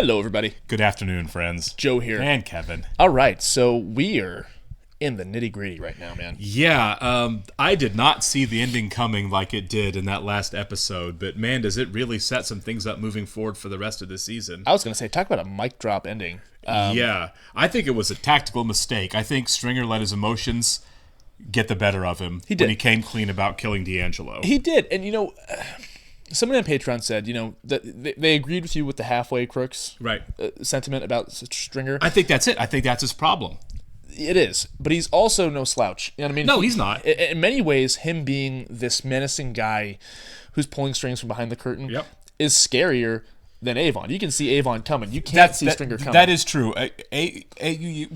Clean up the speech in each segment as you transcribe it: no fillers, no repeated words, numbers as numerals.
Hello, everybody. Good afternoon, friends. Joe here. And Kevin. All right, so we are in the nitty-gritty right now, man. Yeah, I did not see the ending coming like it did in that last episode, but man, does it really set some things up moving forward for the rest of the season. I was going to say, talk about a mic drop ending. Yeah, I think it was a tactical mistake. I think Stringer let his emotions get the better of him when he came clean about killing D'Angelo. He did, and somebody on Patreon said, that they agreed with you with the halfway crooks sentiment about Stringer. I think that's it. I think that's his problem. It is, but he's also no slouch. You know what I mean? No, he's not. In many ways, him being this menacing guy what's pulling strings from behind the curtain is scarier than Avon. You can see Avon coming. You can't see Stringer coming. That is true.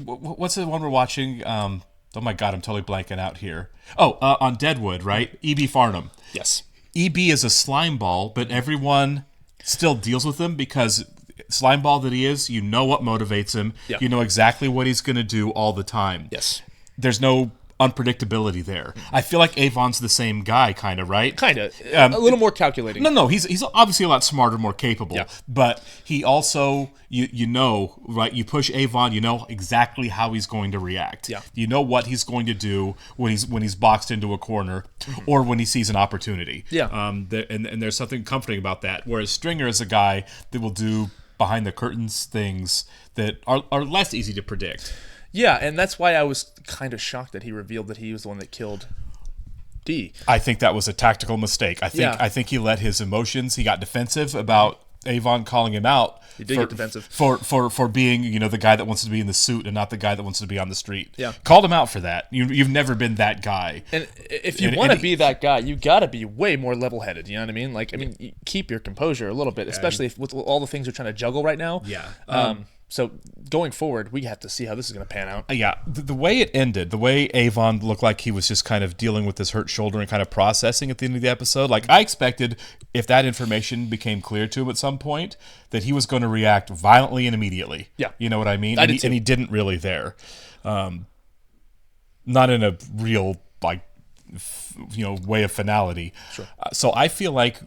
What's the one we're watching? Oh my God, I'm totally blanking out here. On Deadwood, right? E.B. Farnham. Yes. E.B. is a slime ball, but everyone still deals with him because slime ball that he is, you know what motivates him. Yeah. You know exactly what he's going to do all the time. Yes. There's no unpredictability there. I feel like Avon's the same guy, kind of, right? Kind of. A little more calculating. No, he's obviously a lot smarter, more capable. Yeah. But he also, right? You push Avon, you know exactly how he's going to react. Yeah. You know what he's going to do when he's boxed into a corner or when he sees an opportunity. Yeah. And there's something comforting about that. Whereas Stringer is a guy that will do behind the curtains things that are less easy to predict. Yeah, and that's why I was kind of shocked that he revealed that he was the one that killed D. I think that was a tactical mistake. I think he let his emotions. He got defensive about Avon calling him out. He did get defensive for being the guy that wants to be in the suit and not the guy that wants to be on the street. Yeah, called him out for that. You've never been that guy. And if you want to be that guy, you got to be way more level-headed. You know what I mean? You keep your composure a little bit, especially with all the things you're trying to juggle right now. Yeah. So going forward, we have to see how this is going to pan out. Yeah, the way it ended, the way Avon looked like he was just kind of dealing with this hurt shoulder and kind of processing at the end of the episode, like I expected if that information became clear to him at some point, that he was going to react violently and immediately. Yeah. You know what I mean? And he didn't really there. Not in a real, way of finality. Sure. So I feel like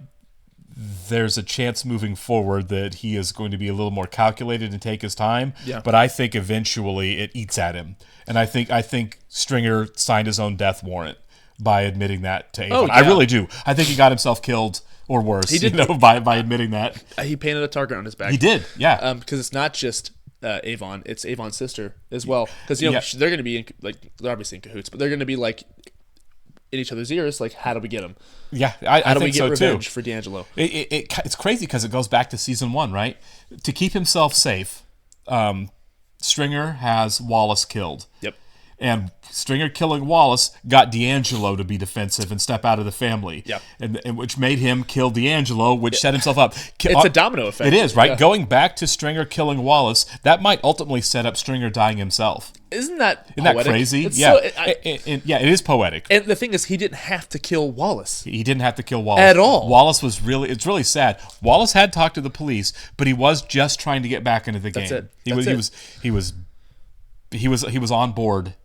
there's a chance moving forward that he is going to be a little more calculated and take his time. Yeah. But I think eventually it eats at him. And I think Stringer signed his own death warrant by admitting that to Avon. Oh, yeah. I really do. I think he got himself killed or worse. He did by admitting that. He painted a target on his back. He did, yeah. Because it's not just Avon; it's Avon's sister as well. Because they're going to be they're obviously in cahoots, but they're going to be in each other's ears. How do we get him? Yeah, I think so too. How do we get revenge for D'Angelo? It's crazy because it goes back to season 1, right? To keep himself safe, Stringer has Wallace killed. Yep. And Stringer killing Wallace got D'Angelo to be defensive and step out of the family. Yeah. And which made him kill D'Angelo, which set himself up. It's a domino effect. It is, right? Yeah. Going back to Stringer killing Wallace, that might ultimately set up Stringer dying himself. Isn't that crazy? Yeah. It is poetic. And the thing is, he didn't have to kill Wallace. He didn't have to kill Wallace. At all. Wallace was it's really sad. Wallace had talked to the police, but he was just trying to get back into the game. That's it. He was on board.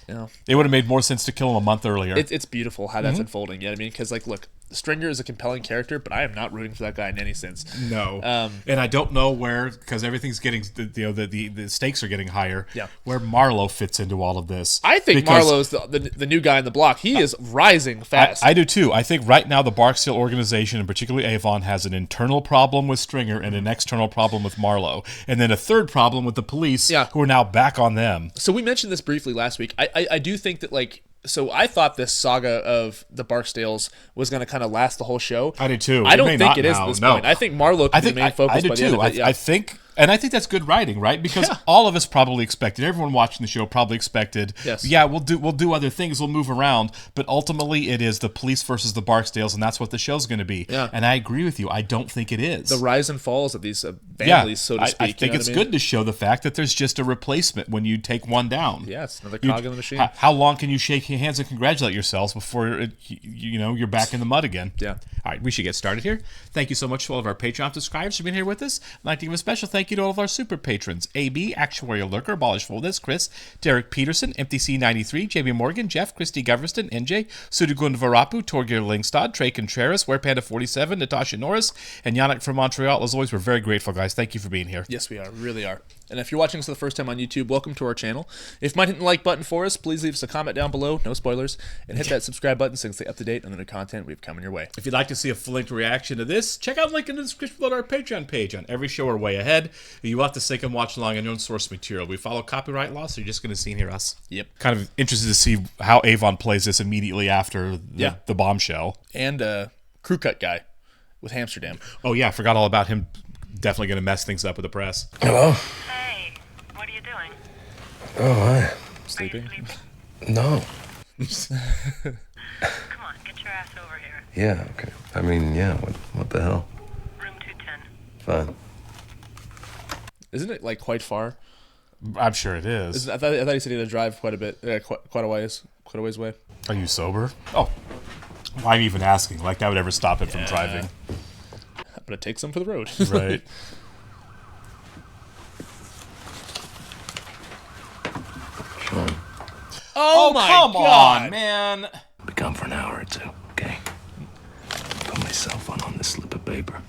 Yeah. It would have made more sense to kill him a month earlier. It's beautiful how that's unfolding. You know what I mean? Because look, Stringer is a compelling character, but I am not rooting for that guy in any sense. No. And I don't know where, because everything's getting, the stakes are getting higher. Yeah. Where Marlowe fits into all of this. I think Marlowe's the new guy on the block. He is rising fast. I do too. I think right now the Barksdale organization, and particularly Avon, has an internal problem with Stringer and an external problem with Marlowe, and then a third problem with the police, who are now back on them. So we mentioned this briefly last week. I do think that so I thought this saga of the Barksdales was going to kind of last the whole show. I did too. I don't think it is at this point. I think Marlowe could be the main focus by the end of it. I think And I think that's good writing, right? Because all of us probably expected, everyone watching the show probably expected, we'll do other things, we'll move around, but ultimately it is the police versus the Barksdales, and that's what the show's going to be. Yeah. And I agree with you. I don't think it is. The rise and falls of these families, so to speak. I think it's good to show the fact that there's just a replacement when you take one down. Yeah, it's another cog in the machine. How long can you shake your hands and congratulate yourselves before you're back in the mud again? Yeah. All right, we should get started here. Thank you so much to all of our Patreon subscribers for being here with us. I'd like to give a special thank you thank you to all of our super patrons. AB, Actuarial Lurker, Abolish Fullness, Chris, Derek Peterson, MTC93, JB Morgan, Jeff, Christy Goverston, NJ, Sudugund Varapu, Torgir Lingstad, Trey Contreras, WerePanda47, Natasha Norris, and Yannick from Montreal. As always, we're very grateful, guys. Thank you for being here. Yes, we are. Really are. And if you're watching us for the first time on YouTube, welcome to our channel. If you might hit the like button for us, please leave us a comment down below, no spoilers, and hit that subscribe button so you can stay up to date on the new content we have coming your way. If you'd like to see a full-length reaction to this, check out the link in the description below our Patreon page. On every show we're way ahead. You will have to sync and watch along on your own source material. We follow copyright law, so you're just going to see and hear us. Yep. Kind of interested to see how Avon plays this immediately after the bombshell. And crew cut guy with Amsterdam. Oh, yeah, I forgot all about him. Definitely going to mess things up with the press. Hello? Hey, what are you doing? Oh, hi. Sleeping? Are you sleeping? No. Come on, get your ass over here. Yeah, okay. I mean, yeah, what the hell? Room 210. Fine. Isn't it like quite far? I'm sure it is. I thought you said he had to drive quite a bit, quite a ways away. Are you sober? Oh, why am I even asking? Like that would ever stop him from driving? But it takes him for the road. Right. Sean, Oh my come God, on, man. be gone for an hour or two, okay? Put my cell phone on this slip of paper.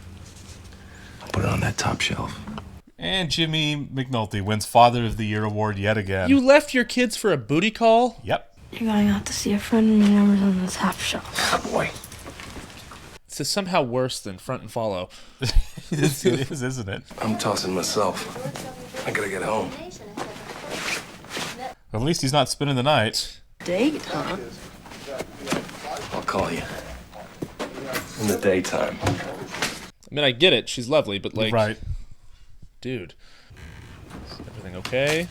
I'll put it on that top shelf. And Jimmy McNulty wins Father of the Year award yet again. You left your kids for a booty call? Yep. You're going out to see a friend and your number's on the top shelf. Ah, boy. This is somehow worse than front and follow. It is, isn't it? I'm tossing myself. I gotta get home. At least he's not spending the night. Date, huh? I'll call you. In the daytime. I mean, I get it. She's lovely, but like... Right. Dude. Is everything okay?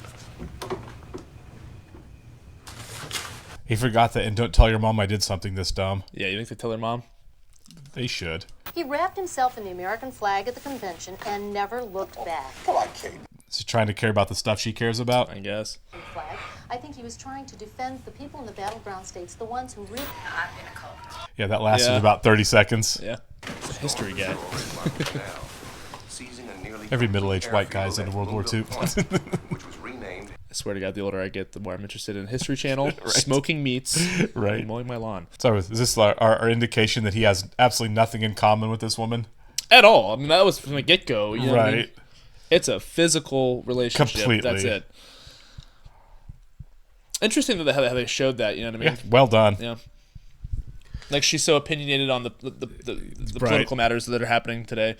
He forgot that, and don't tell your mom I did something this dumb. Yeah, you think they tell their mom? They should. He wrapped himself in the American flag at the convention and never looked back. Is he trying to care about the stuff she cares about? I guess. Flag. I think he was trying to defend the people in the battleground states, the ones who really... Yeah, that lasted Yeah. about 30 seconds. Yeah. It's a history guy. Every middle-aged white guy's in World War II. I swear to God, the older I get, the more I'm interested in History Channel, smoking meats, Right. and mowing my lawn. So is this our indication that he has absolutely nothing in common with this woman? At all. I mean, that was from the get-go. You know what I mean? Right. It's a physical relationship. Completely. That's it. Interesting that how they showed that. You know what I mean? Yeah, well done. Yeah. Like she's so opinionated on the political matters that are happening today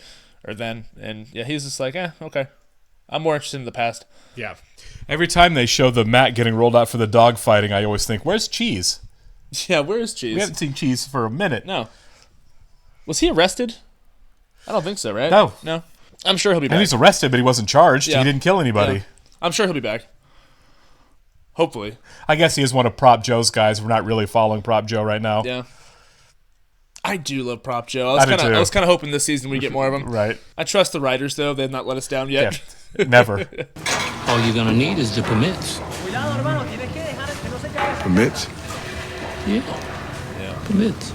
or then, and yeah, he's just like, okay. I'm more interested in the past. Yeah. Every time they show the mat getting rolled out for the dog fighting, I always think, where's Cheese? Yeah, where is Cheese? We haven't seen Cheese for a minute. No. Was he arrested? I don't think so, right? No. I'm sure he'll be And back. he's arrested, but he wasn't charged. Yeah. He didn't kill anybody. Yeah. I'm sure he'll be back. Hopefully. I guess he is one of Prop Joe's guys. We're not really following Prop Joe right now. Yeah. I do love Prop Joe. I do too. I was kind of hoping this season we get more of them. Right. I trust the writers, though. They've not let us down yet. Yeah. Never. All you're gonna need is the permits. Permits? Yeah. Permits.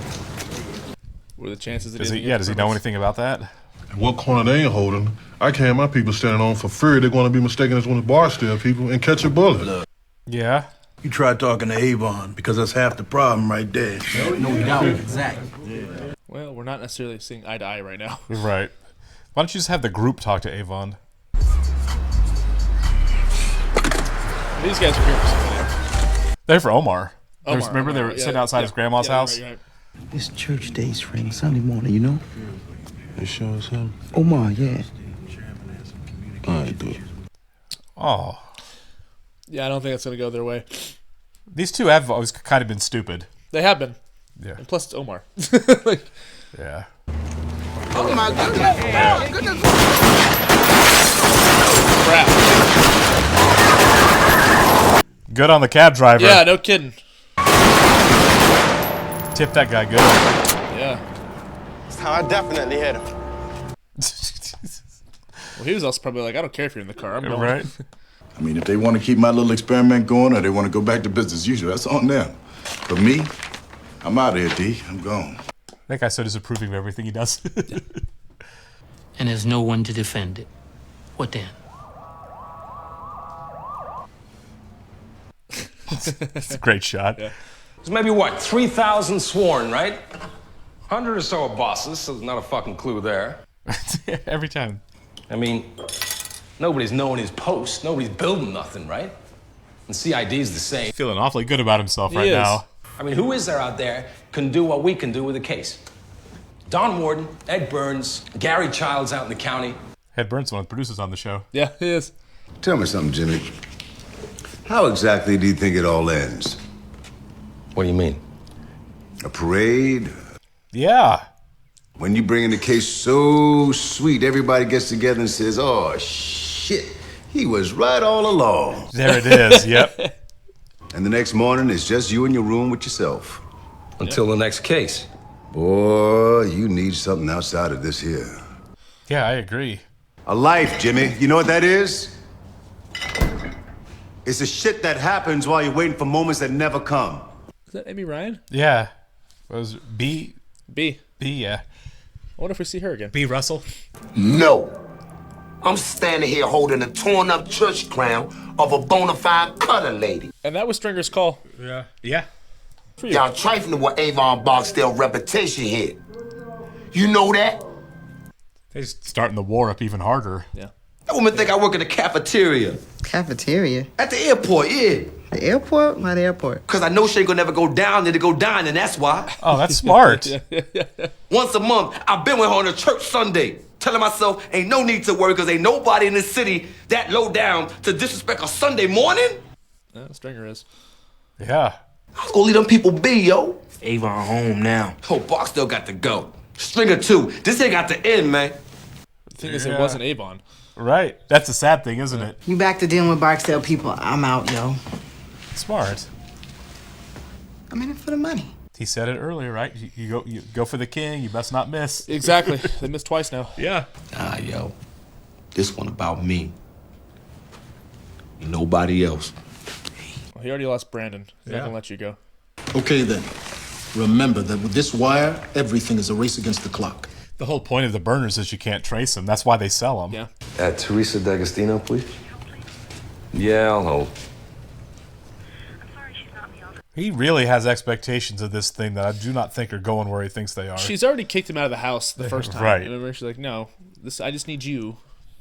What are the chances that Does he know anything about that? What corner they ain't holding, I can't have my people standing on for fear they're going to be mistaken as one of the Barksdale people and catch a bullet. Yeah. You tried talking to Avon because that's half the problem right there. No doubt. Exactly. Well, we're not necessarily seeing eye to eye right now. Right. Why don't you just have the group talk to Avon? These guys are here for something. They're for Omar. Remember they Omar, were sitting outside his grandma's house? Right. It's church days, friend. Sunday morning, you know? It shows him. Omar, yeah. All right, dude. Oh. Yeah, I don't think that's going to go their way. These two have always kind of been stupid. They have been. Yeah. And plus, it's Omar. Yeah. Oh my goodness! Crap. Good on the cab driver. Yeah, no kidding. Tip that guy good. Yeah. That's how I definitely hit him. Well, he was also probably like, I don't care if you're in the car. I'm going. Right. I mean, if they want to keep my little experiment going or they want to go back to business as usual, that's on them. But me, I'm out of here, D. I'm gone. That guy's so disapproving of everything he does. And there's no one to defend it. What then? It's a great shot. Yeah. There's maybe, what, 3,000 sworn, right? 100 or so are bosses, so there's not a fucking clue there. Every time. I mean, nobody's knowing his post. Nobody's building nothing, right? And CID's the same. Feeling awfully good about himself right is. now. I mean, who is there out there can do what we can do with a case? Don Warden, Ed Burns, Gary Childs out in the county. Ed Burns, one of the producers on the show. Yeah, he is. Tell me something, Jimmy. How exactly do you think it all ends? What do you mean? A parade? Yeah. When you bring in a case so sweet, everybody gets together and says, oh, shit, he was right all along. There it is, yep. And the next morning, it's just you in your room with yourself. Until the next case. Boy, you need something outside of this here. Yeah, I agree. A life, Jimmy. You know what that is? It's the shit that happens while you're waiting for moments that never come. Is that Amy Ryan? Yeah. What was it? B, yeah. I wonder if we see her again. B. Russell. No. I'm standing here holding a torn up church crown of a bona fide cutter lady. And that was Stringer's call. Yeah. Yeah. Y'all trifling with Avon Barksdale reputation here. You know that? They're just starting the war up even harder. Yeah. That woman think I work in the cafeteria. Cafeteria? At the airport, yeah. The airport? Why the airport? Because I know she ain't gonna never go down there to go dining, that's why. Oh, that's smart. Once a month, I've been with her on a church Sunday, telling myself ain't no need to worry because ain't nobody in this city that low down to disrespect a Sunday morning. Yeah, Stringer is. Yeah. I was gonna leave them people be, yo. Avon home now. Oh, Barksdale got to go. Stringer too. This ain't got to end, man. The thing is, it wasn't Avon. Right. That's the sad thing, isn't it? You back to dealing with Barksdale people. I'm out, yo. Smart. I'm in it for the money. He said it earlier, right? You go for the king. You best not miss. Exactly. They missed twice now. Yeah. Nah, yo. This one about me. Ain't nobody else. Well, he already lost Brandon. He's not going to let you go. Okay, then. Remember that with this wire, everything is a race against the clock. The whole point of the burners is you can't trace them. That's why they sell them. Yeah. Teresa D'Agostino, please. Yeah, I'll hold. He really has expectations of this thing that I do not think are going where he thinks they are. She's already kicked him out of the house the first time. Right. Remember, she's like, no, I just need you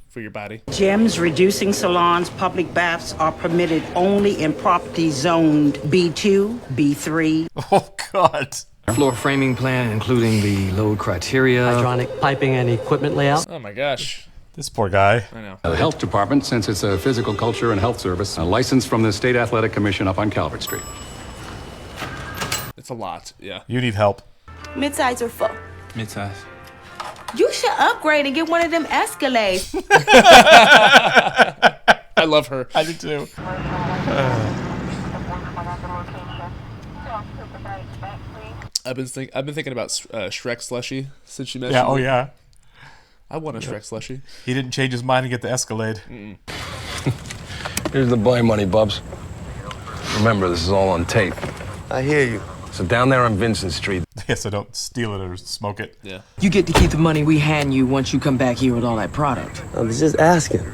for your body. Gyms, reducing salons, public baths are permitted only in properties zoned B2, B3. Oh, God. Floor framing plan, including the load criteria. Hydronic piping and equipment layout. Oh, my gosh. This poor guy. I know. The health department, since it's a physical culture and health service, a license from the State Athletic Commission up on Calvert Street. It's a lot, yeah. You need help. Midsize or full? Midsize. You should upgrade and get one of them Escalades. I love her. I do too. I've been thinking about Shrek Slushy since you mentioned. Yeah. Oh yeah. I want a Shrek Slushy. He didn't change his mind and get the Escalade. Here's the boy money, Bubs. Remember, this is all on tape. I hear you. So down there on Vincent Street. Yeah, so don't steal it or smoke it. Yeah. You get to keep the money we hand you once you come back here with all that product. I was just asking.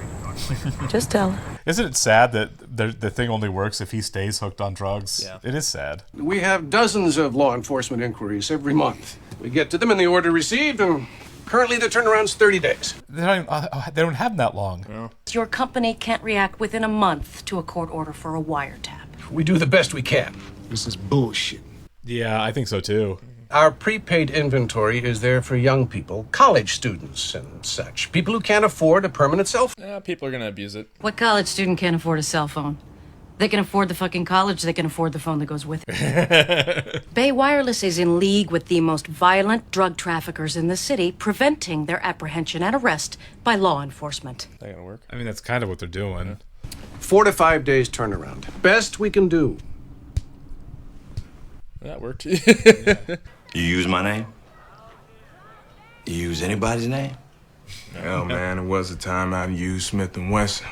Just tell her. Isn't it sad that the thing only works if he stays hooked on drugs? Yeah. It is sad. We have dozens of law enforcement inquiries every month. We get to them in the order received, and currently the turnaround's 30 days. They don't have that long. No. Your company can't react within a month to a court order for a wiretap. We do the best we can. This is bullshit. Yeah, I think so too. Our prepaid inventory is there for young people, college students and such. People who can't afford a permanent cell phone. Yeah, people are going to abuse it. What college student can't afford a cell phone? They can afford the fucking college, they can afford the phone that goes with it. Bay Wireless is in league with the most violent drug traffickers in the city, preventing their apprehension and arrest by law enforcement. That going to work? I mean, that's kind of what they're doing. 4 to 5 days turnaround. Best we can do. That worked. You use my name? You use anybody's name? Hell, man, it was a time I used Smith & Wesson.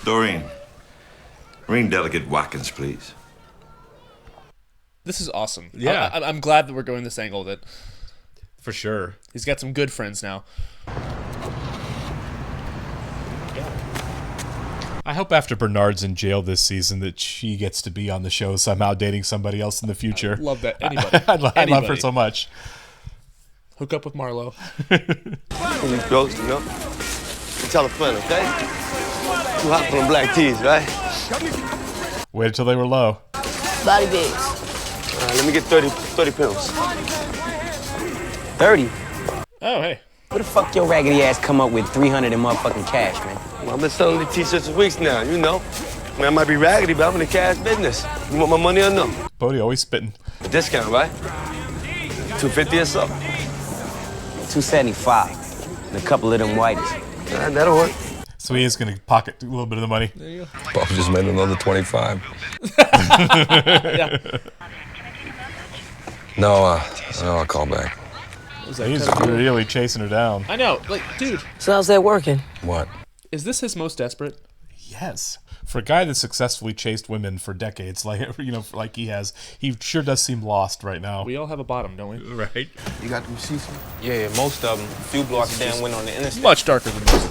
Doreen, ring Delegate Watkins, please. This is awesome. Yeah. I'm glad that we're going this angle. That For sure. He's got some good friends now. I hope after Bernard's in jail this season that she gets to be on the show somehow dating somebody else in the future. I love that. Anybody. I love her so much. Hook up with Marlo. These jokes, you know? You tell a friend, okay? Too hot for them black teas, right? Wait until they were low. Body bigs. All right, let me get 30 pills. 30? Oh, hey. Where the fuck your raggedy ass come up with 300 in motherfucking cash, man? Well, I've been selling the t-shirts for weeks now, you know. I mean, I might be raggedy, but I'm in the cash business. You want my money or no? Bodie always spitting. A discount, right? $250 or so. $275. And a couple of them whiteys. That'll work. So he is going to pocket a little bit of the money. There you go. Papa just made another 25. Yeah. No, I'll call back. He's really chasing her down. I know. Like, dude. So how's that working? What? Is this his most desperate? Yes. For a guy that successfully chased women for decades, like like he has, he sure does seem lost right now. We all have a bottom, don't we? Right. You got the receipts? Yeah, most of them. A few blocks down went on the interstate. Much darker than most.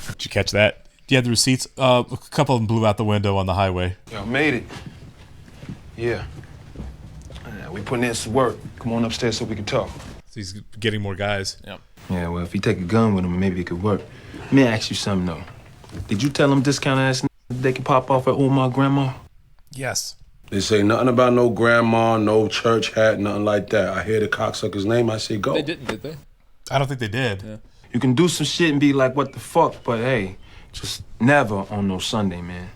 Did you catch that? You had the receipts. A couple of them blew out the window on the highway. Yo, made it. Yeah. We putting in some work. Come on upstairs so we can talk. So he's getting more guys. Yep. Yeah, well, if he take a gun with him, maybe it could work. Let me ask you something, though. Did you tell them discount ass they can pop off at Omar grandma? Yes. They say nothing about no grandma, no church hat, nothing like that. I hear the cocksucker's name, I say go. They didn't, did they? I don't think they did. Yeah. You can do some shit and be like, what the fuck? But hey, just never on no Sunday, man.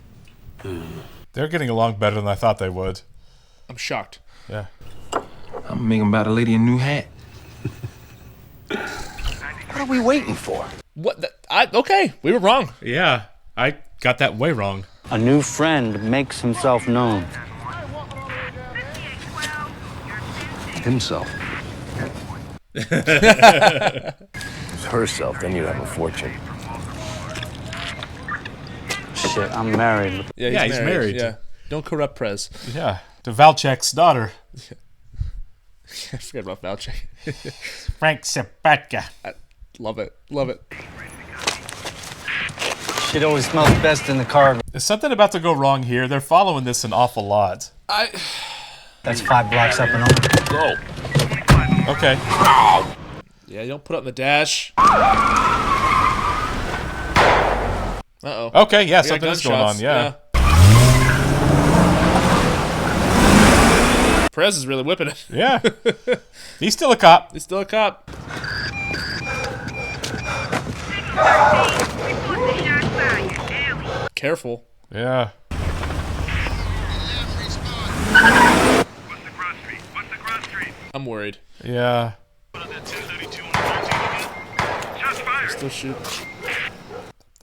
They're getting along better than I thought they would. I'm shocked. Yeah. I'm gonna make him buy the lady a new hat. What are we waiting for? What? Okay, we were wrong. Yeah, I got that way wrong. A new friend makes himself known. Himself. Herself, then you have a fortune. Shit, I'm married. Yeah, he's married. Yeah. Don't corrupt Prez. Yeah, to Valchek's daughter. I forgot about Valchek. Frank Sabatka. I love it. Love it. Shit always smells best in the car. There's something about to go wrong here. They're following this an awful lot. That's 5 blocks up and over. Go. Okay. Yeah, you don't put it on the dash. Uh-oh. Okay, yeah, something is going on, yeah. Perez is really whipping it. Yeah. He's still a cop. He's still a cop. Careful. Yeah. I'm worried. Yeah. Still shoot.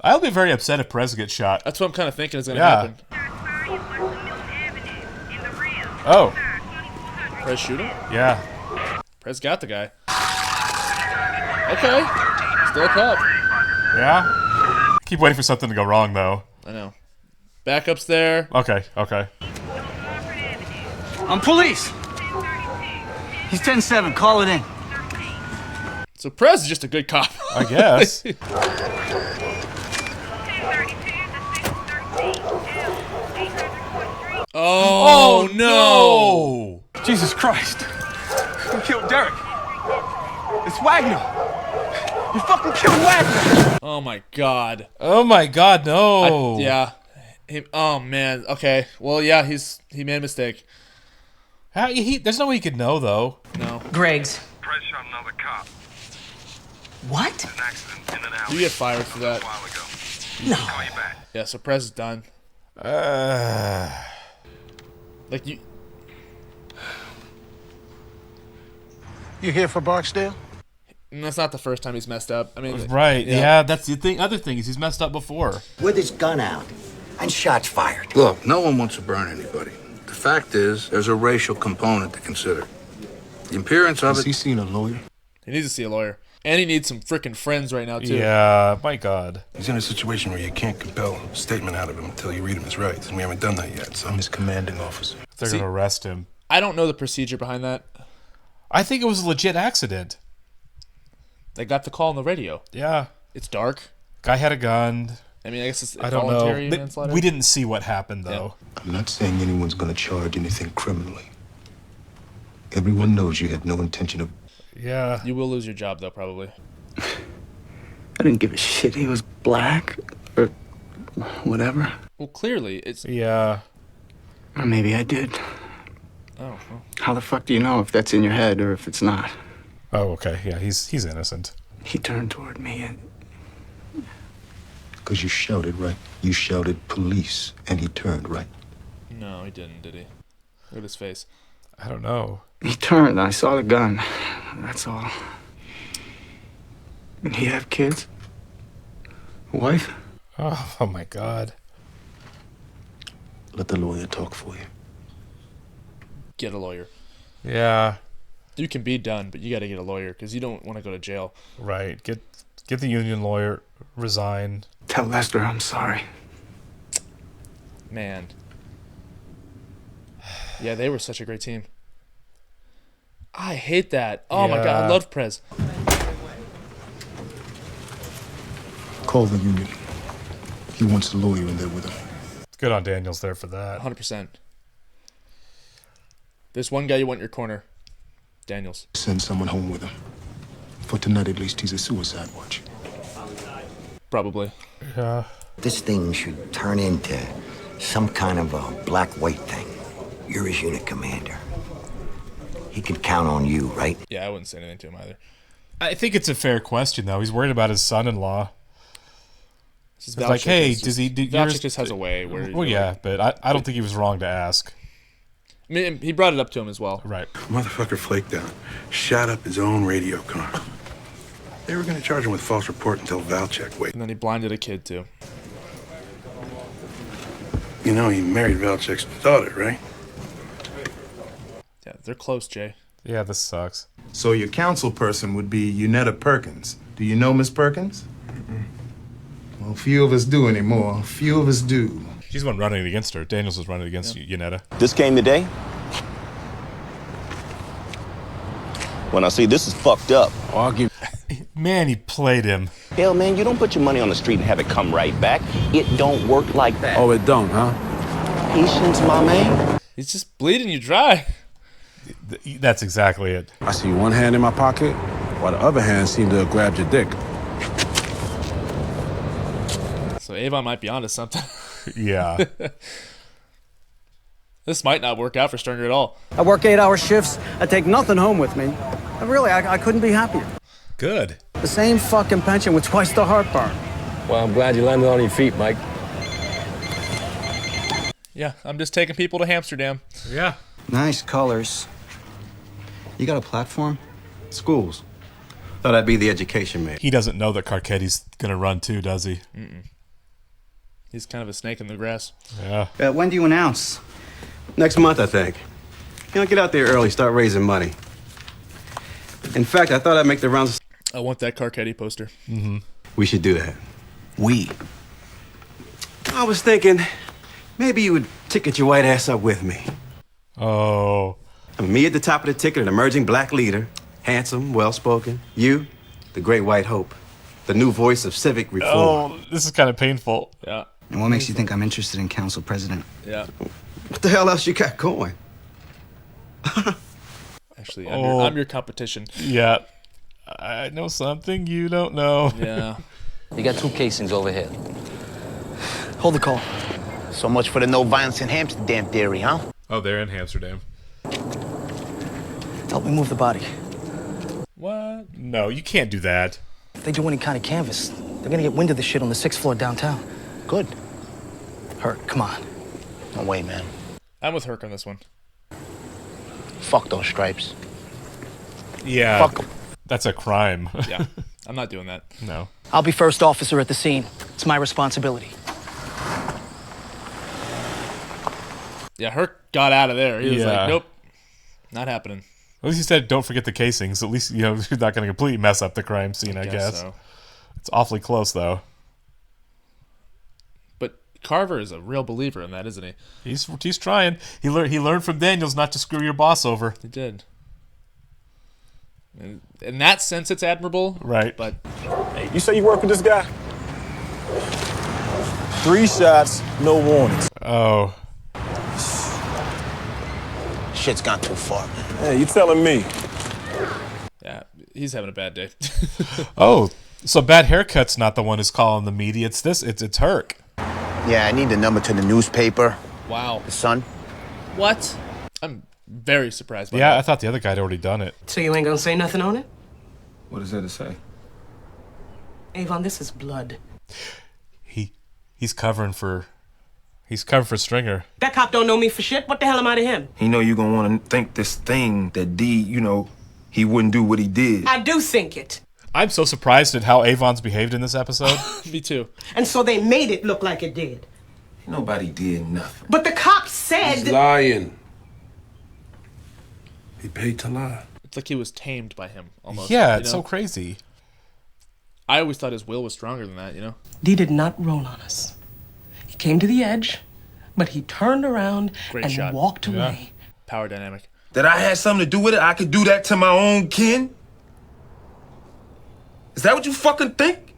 I'll be very upset if Perez gets shot. That's what I'm kind of thinking is going to happen. Oh. Perez shoot him? Yeah. Perez got the guy. Okay. Still a cop. Yeah. Keep waiting for something to go wrong, though. I know. Backup's there. Okay, okay. I'm police. He's 10-7. Call it in. So Perez is just a good cop. I guess. Oh, no. Jesus Christ. You killed Derek. It's Wagner. You fucking killed Wagner. Oh, my God. Oh, my God, no. Yeah. Oh, man. Okay. Well, yeah, he made a mistake. There's no way he could know, though. No. Greg's. Prez shot another cop. What? An accident in an alley. You get fired for that. A while ago. No. Call you back. Yeah, so Perez is done. Like you. You here for Barksdale? And that's not the first time he's messed up. I mean, right? Yeah, that's the thing. Other thing is he's messed up before. With his gun out and shots fired. Look, no one wants to burn anybody. The fact is, there's a racial component to consider. The appearance of it. Has he seen a lawyer? He needs to see a lawyer. And he needs some freaking friends right now, too. Yeah, my God. He's in a situation where you can't compel a statement out of him until you read him his rights, and we haven't done that yet, so. I'm his commanding officer. They're going to arrest him. I don't know the procedure behind that. I think it was a legit accident. They got the call on the radio. Yeah. It's dark. Guy had a gun. I mean, I guess it's I don't voluntary know. manslaughter. We didn't see what happened, though. I'm not saying anyone's gonna charge anything criminally. Everyone knows you had no intention of... Yeah. You will lose your job, though, probably. I didn't give a shit he was black or whatever. Well, clearly, it's... Yeah. Or maybe I did. Oh, well. How the fuck do you know if that's in your head or if it's not? Oh, okay. Yeah, he's innocent. He turned toward me and... Because you shouted, right? You shouted police, and he turned, right? No, he didn't, did he? Look at his face. I don't know. He turned and I saw the gun. That's all. And he have kids? A wife? Oh my God. Let the lawyer talk for you. Get a lawyer. Yeah. You can be done, but you got to get a lawyer because you don't want to go to jail. Right. Get the union lawyer, resign. Tell Lester I'm sorry. Man. Yeah, they were such a great team. I hate that. Oh my God, I loved Prez. Call the union. He wants a lawyer in there with him. It's good on Daniels there for that. 100%. There's one guy you want in your corner. Daniels. Send someone home with him. For tonight, at least, he's a suicide watch. Probably. Yeah. This thing should turn into some kind of a black-white thing. You're his unit commander. He could count on you, right? Yeah, I wouldn't say anything to him either. I think it's a fair question, though. He's worried about his son-in-law. It's Valchik like, hey, is does he... Valchik just has a way where... Well, yeah, but I don't think he was wrong to ask. I mean, he brought it up to him as well. Right. Motherfucker flaked out. Shot up his own radio car. They were gonna charge him with false report until Valchik waited. And then he blinded a kid, too. You know, he married Valchik's daughter, right? Yeah, they're close, Jay. Yeah, this sucks. So your council person would be Unetta Perkins. Do you know Miss Perkins? Well, few of us do anymore. Few of us do. She's the one running against her. Daniels was running against Unetta. This came today? When I see this is fucked up. Argue. Man, he played him. Hell, man, you don't put your money on the street and have it come right back. It don't work like that. Oh, it don't, huh? Patience, my man. He's just bleeding you dry. That's exactly it. I see one hand in my pocket, while the other hand seemed to have grabbed your dick. So Avon might be onto something. Yeah. This might not work out for Stringer at all. I work 8-hour shifts. I take nothing home with me. I couldn't be happier. Good. The same fucking pension with twice the heartburn. Well, I'm glad you landed on your feet, Mike. Yeah, I'm just taking people to Amsterdam. Yeah. Nice colors. You got a platform? Schools. Thought I'd be the education man. He doesn't know that Carcetti's going to run too, does he? Mm-mm. He's kind of a snake in the grass. Yeah. When do you announce? Next month, I think. You know, get out there early, start raising money. In fact, I thought I'd make the rounds. I want that Carcetti poster. Mm-hmm. We should do that. We. I was thinking, maybe you would ticket your white ass up with me. Oh. Me at the top of the ticket, an emerging black leader, handsome, well-spoken. You, the great white hope, the new voice of civic reform. Oh, this is kind of painful. Yeah. And what makes you think I'm interested in council president? Yeah. What the hell else you got going? Actually, I'm your competition. Yeah. I know something you don't know. Yeah. You got 2 casings over here. Hold the call. So much for the no violence in Amsterdam theory, huh? Oh, they're in Amsterdam. Help me move the body. What? No, you can't do that. If they do any kind of canvas, they're gonna get wind of the shit on the 6th floor downtown. Good. Hurt, come on. No way, man. I'm with Herc on this one. Fuck those stripes. Yeah. Fuck 'em. That's a crime. Yeah. I'm not doing that. No. I'll be first officer at the scene. It's my responsibility. Yeah, Herc got out of there. He was Yeah. like, nope, not happening. At least he said, don't forget the casings. At least, you're not going to completely mess up the crime scene, I guess. So. It's awfully close, though. But Carver is a real believer in that, isn't he? He's trying. He learned from Daniels not to screw your boss over. He did. In that sense, it's admirable. Right. But Hey, you say you work with this guy? 3 shots, no warnings. Oh. Shit's gone too far, man. Hey, you telling me? yeah, he's having a bad day. Oh, so Bad Haircut's not the one who's calling the media. It's Herc. Yeah, I need the number to the newspaper. Wow. The Sun. What? I'm very surprised by Yeah, that. I thought the other guy had already done it. So you ain't gonna say nothing on it? What is there to say? Avon, this is blood. He's covering for Stringer. That cop don't know me for shit. What the hell am I to him? He know you gonna want to think this thing that D, he wouldn't do what he did. I do think it. I'm so surprised at how Avon's behaved in this episode. Me too. And so they made it look like it did. Nobody did nothing. But the cop said... He's lying. He paid to lie. It's like he was tamed by him, almost. Yeah, it's so crazy. I always thought his will was stronger than that, D did not roll on us. He came to the edge, but he turned around and shot. walked away. Power dynamic. That I had something to do with it? I could do that to my own kin? Is that what you fucking think?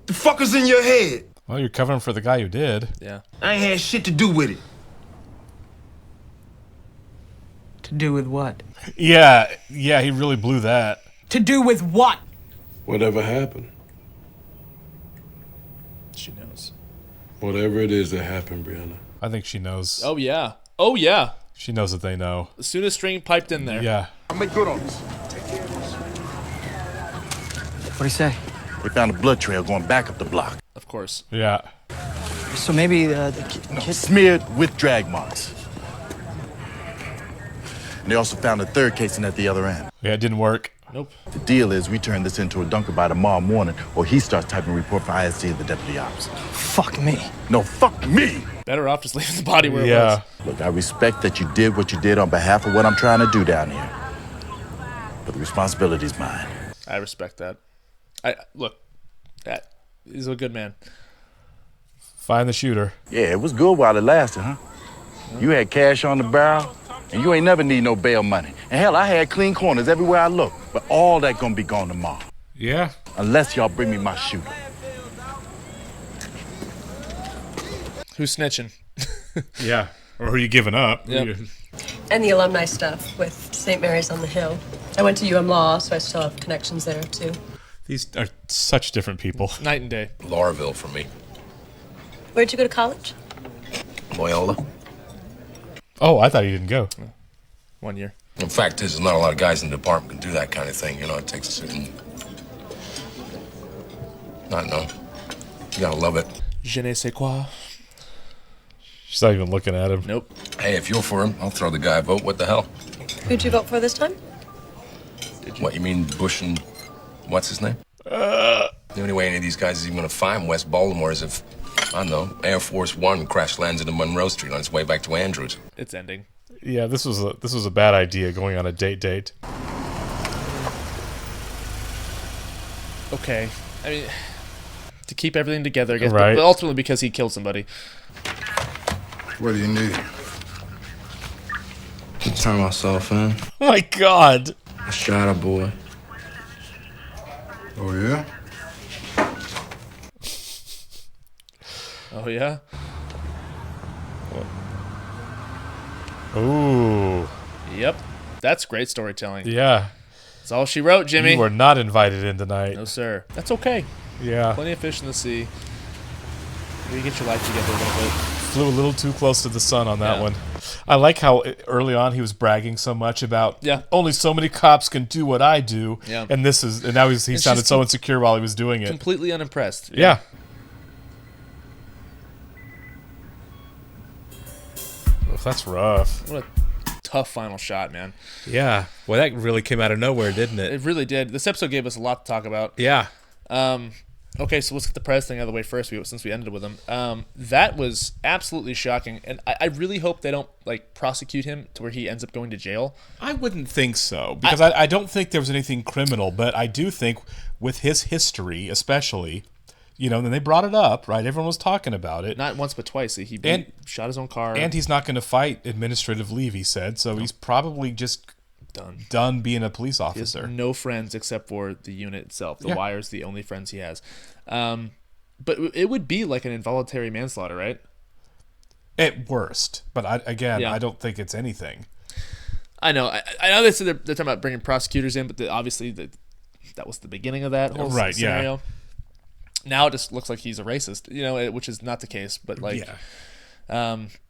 The fuck is in your head? Well, you're covering for the guy who did. Yeah. I ain't had shit to do with it. To do with what? Yeah, he really blew that. To do with what? Whatever happened. She knows. Whatever it is that happened, Brianna. I think she knows. Oh, yeah. Oh, yeah. She knows that they know. As soon as String piped in there. Yeah. I'll make good on this. What'd he say? They found a blood trail going back up the block. Of course. Yeah. So maybe the kid... Smeared with drag marks. And they also found a third casing at the other end. Yeah, it didn't work. Nope. The deal is we turn this into a dunker by tomorrow morning, or he starts typing a report for ISD and the deputy ops. Fuck me. No, fuck me! Better off just leaving the body where it was. Look, I respect that you did what you did on behalf of what I'm trying to do down here. But the responsibility's mine. I respect that. Look, he's a good man. Find the shooter. Yeah, it was good while it lasted, huh? You had cash on the barrel, and you ain't never need no bail money. And hell, I had clean corners everywhere I looked. But all that gonna be gone tomorrow. Yeah. Unless y'all bring me my shooter. Who's snitching? Yeah. Or who are you giving up? Yep. And the alumni stuff with St. Mary's on the Hill. I went to UM Law, so I still have connections there, too. These are such different people. Night and day. Lauraville for me. Where'd you go to college? Loyola. Oh, I thought you didn't go. 1 year. In fact, there's not a lot of guys in the department can do that kind of thing. It takes a certain... I don't know. You gotta love it. Je ne sais quoi. She's not even looking at him. Nope. Hey, if you're for him, I'll throw the guy a vote. What the hell? Who'd you vote for this time? What, you mean Bush and... what's his name? The only way any of these guys is even gonna find West Baltimore is if, I don't know, Air Force One crash lands into Monroe Street on its way back to Andrews. It's ending. Yeah, this was a bad idea, going on a date. Okay. I mean, to keep everything together, I guess, Right. but ultimately because he killed somebody. What do you need? Turn myself in. Oh my God. I shot a boy. Oh, yeah? Oh, yeah? Ooh. Yep. That's great storytelling. Yeah. That's all she wrote, Jimmy. You were not invited in tonight. No, sir. That's okay. Yeah. Plenty of fish in the sea. Maybe get your life together a little bit. Flew a little too close to the sun on that one. I like how early on he was bragging so much about only so many cops can do what I do. Yeah. And now he sounded so insecure while he was doing it. Completely unimpressed. Yeah. Oh, that's rough. What a tough final shot, man. Yeah. Well, that really came out of nowhere, didn't it? It really did. This episode gave us a lot to talk about. Yeah. Okay, so let's get the Perez thing out of the way first, since we ended with him. That was absolutely shocking, and I really hope they don't prosecute him to where he ends up going to jail. I wouldn't think so, because I don't think there was anything criminal, but I do think with his history, especially, then they brought it up, right? Everyone was talking about it. Not once, but twice. He shot his own car. And he's not going to fight administrative leave, he said, so he's probably just done being a police He has officer. no friends except for the unit itself. The Yeah. wire's the only friends he has. But it would be like an involuntary manslaughter, right? At worst, but I Yeah. don't think it's anything. I know. I know they said they're talking about bringing prosecutors in, but obviously that was the beginning of that whole scenario. Yeah. Now it just looks like he's a racist, which is not the case. But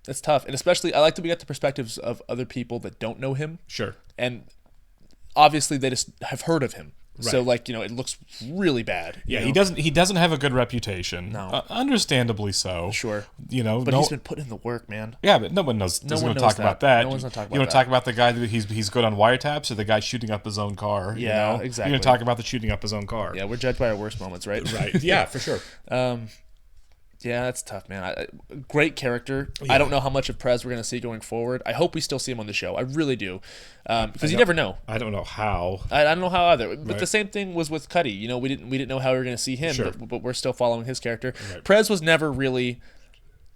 it's tough, and especially I like that we got the perspectives of other people that don't know him. Sure. And obviously they just have heard of him. Right. So it looks really bad. Yeah, he doesn't have a good reputation. No. Understandably so. Sure. But he's been putting in the work, man. Yeah, but no one knows. No Doesn't one want to knows talk about that. No one's gonna talk about You want that. to talk about the guy that he's good on wiretaps, or the guy shooting up his own car? Yeah, exactly. You're gonna talk about the shooting up his own car. Yeah, we're judged by our worst moments, right? Right. Yeah, for sure. Yeah, that's tough, man. Great character. Yeah. I don't know how much of Prez we're going to see going forward. I hope we still see him on the show. I really do. Because you never know. I don't know how. I don't know how either. But Right. the same thing was with Cuddy. We didn't know how we were going to see him, Sure. but we're still following his character. Right. Prez was never really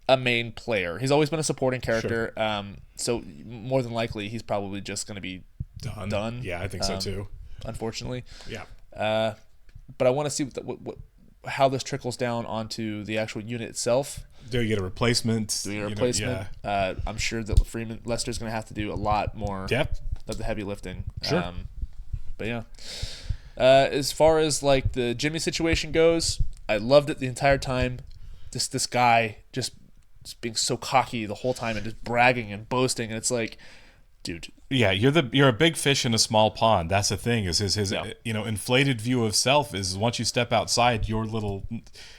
a main player. He's always been a supporting character. Sure. So more than likely, he's probably just going to be done. Yeah, I think so too. Unfortunately. Yeah. But I want to see how this trickles down onto the actual unit itself. Do you get a replacement? I'm sure that Lester's going to have to do a lot more of the heavy lifting. Sure. But yeah. As far as the Jimmy situation goes, I loved it the entire time. This guy just being so cocky the whole time and just bragging and boasting, and it's like, dude. Yeah, you're a big fish in a small pond. That's the thing. Is his inflated view of self is once you step outside your little,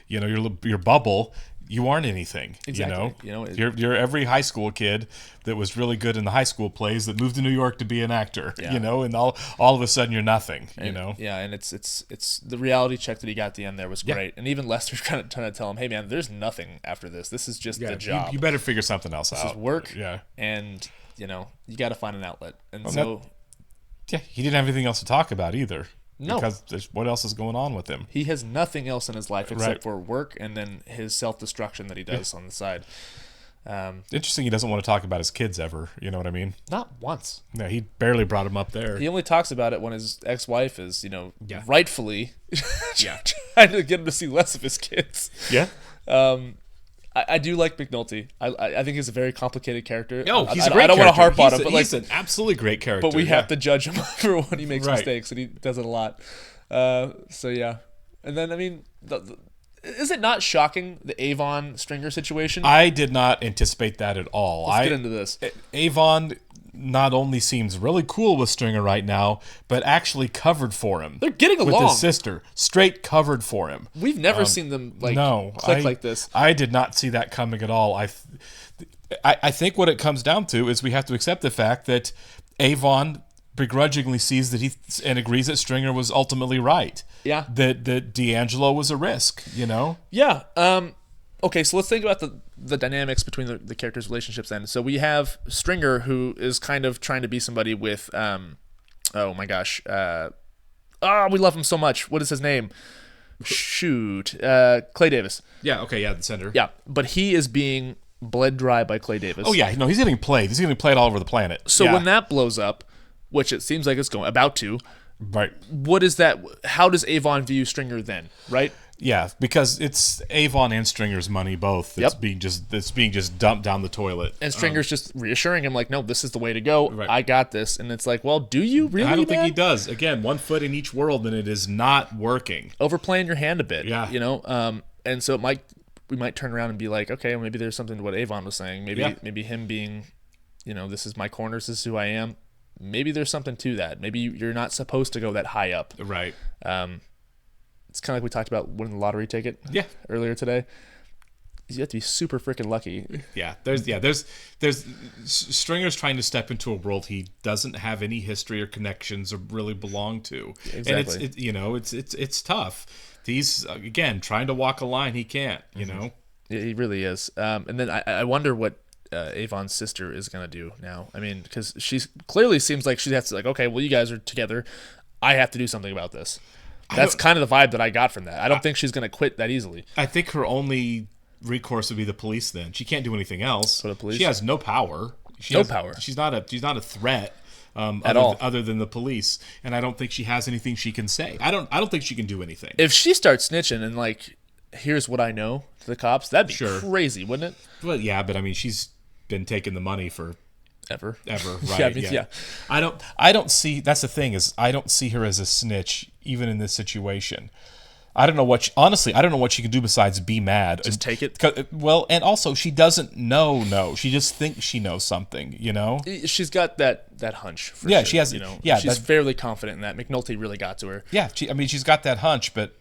your bubble, you aren't anything. Exactly. You're every high school kid that was really good in the high school plays that moved to New York to be an actor. Yeah. And all of a sudden you're nothing. Yeah, and it's the reality check that he got at the end there was great. And even Lester's kind of trying to tell him, hey man, there's nothing after this. This is just the job. You better figure something else out. This is work. Yeah. And you got to find an outlet. And he didn't have anything else to talk about either. No. Because what else is going on with him? He has nothing else in his life except for work and then his self-destruction that he does on the side. Interesting he doesn't want to talk about his kids ever. You know what I mean? Not once. No, he barely brought him up there. He only talks about it when his ex-wife is, rightfully trying to get him to see less of his kids. Yeah. I do like McNulty. I think he's a very complicated character. No, he's a great character. I don't want to harp on him, but he's an absolutely great character. But we have to judge him for when he makes mistakes, and he does it a lot. So yeah, and then is it not shocking the Avon Stringer situation? I did not anticipate that at all. Let's get into this. Avon not only seems really cool with Stringer right now, but actually covered for him. They're getting along. With his sister. Straight covered for him. We've never seen them click like this. I did not see that coming at all. I think what it comes down to is we have to accept the fact that Avon begrudgingly sees that and agrees that Stringer was ultimately right. Yeah. That D'Angelo was a risk, Yeah. Okay, so let's think about the dynamics between the characters' relationships then. So we have Stringer, who is kind of trying to be somebody with, oh my gosh. We love him so much. What is his name? Shoot. Clay Davis. Yeah, okay, yeah, the center. Yeah, but he is being bled dry by Clay Davis. Oh, yeah, no, he's getting played. He's getting played all over the planet. So when that blows up, which it seems like it's about to, right? What is that? How does Avon view Stringer then, right? Yeah, because it's Avon and Stringer's money both that's being just dumped down the toilet. And Stringer's just reassuring him, like, no, this is the way to go. Right. I got this. And it's like, well, do you really? I don't think he does. Again, one foot in each world, and it is not working. Overplaying your hand a bit. Yeah. And so we might turn around and be like, okay, well, maybe there's something to what Avon was saying. Maybe him being, this is my corner, this is who I am. Maybe there's something to that. Maybe you're not supposed to go that high up. Right. It's kind of like we talked about winning the lottery ticket earlier today. You have to be super freaking lucky. Yeah, there's Stringer's trying to step into a world he doesn't have any history or connections or really belong to. Exactly. And it's tough. He's again trying to walk a line he can't. Yeah, he really is. And then I wonder what Avon's sister is gonna do now. I mean, because she clearly seems like she has to okay, well, you guys are together. I have to do something about this. That's kind of the vibe that I got from that. I don't think she's gonna quit that easily. I think her only recourse would be the police. Then she can't do anything else. For the police, she has no power. She's not a threat. At all. other than the police, and I don't think she has anything she can say. I don't think she can do anything. If she starts snitching and like, here's what I know to the cops, that'd be crazy, wouldn't it? Well, yeah, but I mean, she's been taking the money for ever, right? Yeah. I don't see. That's the thing is, I don't see her as a snitch even in this situation. I don't know what honestly, I don't know what she can do besides be mad. Just take it. Well, and also she doesn't know. No, she just thinks she knows something. She's got that hunch. For yeah, sure, she has. She's fairly confident in that. McNulty really got to her. Yeah, she's got that hunch, but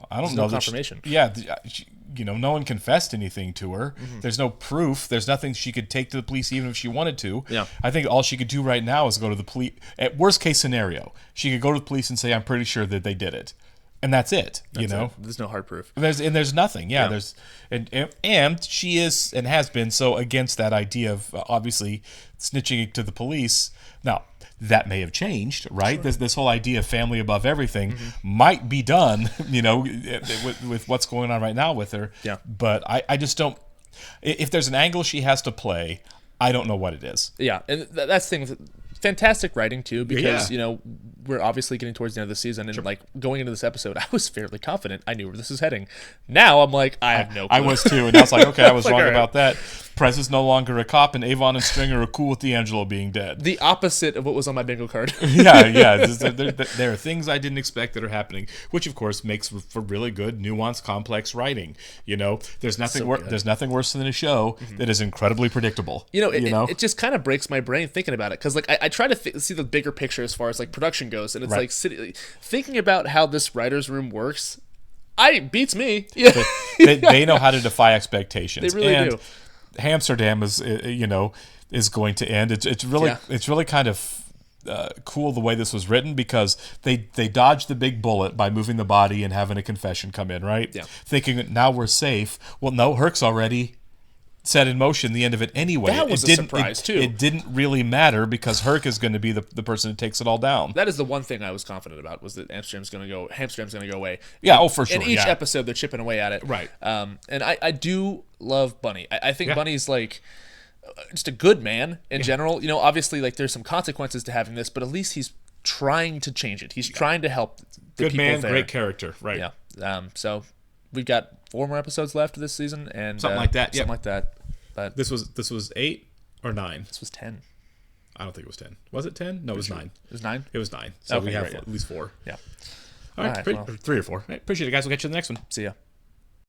I don't know. No confirmation. No one confessed anything to her. Mm-hmm. There's no proof. There's nothing she could take to the police, even if she wanted to. Yeah. I think all she could do right now is go to the police. At worst case scenario, she could go to the police and say, "I'm pretty sure that they did it." And that's it. There's no hard proof. There's nothing. Yeah. There's and she is and has been so against that idea of obviously snitching to the police. Now that may have changed, right? Sure. This whole idea of family above everything might be done, with what's going on right now with her. Yeah. But I just don't. If there's an angle she has to play, I don't know what it is. Yeah, and that's the thing. Fantastic writing too, because we're obviously getting towards the end of the season, and like going into this episode, I was fairly confident I knew where this is heading. Now I'm like, I have no clue. I was too, and I was like, okay, I was wrong about that. Prez is no longer a cop, and Avon and Stringer are cool with D'Angelo being dead. The opposite of what was on my bingo card. yeah. There are things I didn't expect that are happening, which of course makes for really good, nuanced, complex writing. There's nothing there's nothing worse than a show that is incredibly predictable. It just kind of breaks my brain thinking about it, because like I try to see the bigger picture as far as like production goes, and it's like thinking about how this writer's room works. Beats me. Yeah, they know how to defy expectations. They really do. Amsterdam is going to end. It's really kind of cool the way this was written, because they dodged the big bullet by moving the body and having a confession come in, right? Yeah. Thinking now we're safe. Well, no, Herc's already set in motion the end of it anyway. That was a surprise too. It didn't really matter, because Herc is going to be the person who takes it all down. That is the one thing I was confident about, was that Amsterdam's going to go away. Yeah, for sure. In each episode, they're chipping away at it. Right. And I do love Bunny. I think Bunny's like just a good man in general. Obviously, like there's some consequences to having this, but at least he's trying to change it. He's trying to help the good people man, there. great character. Right. Yeah. So we've got 4 more episodes left of this season, and something like that. Something like that. But this was 8 or 9. This was 10. I don't think it was 10. Was it 10? No, it was 9. It was 9? It was 9. So we have at least 4. Yeah. All right. 3 or 4. Appreciate it, guys. We'll catch you in the next one. See ya.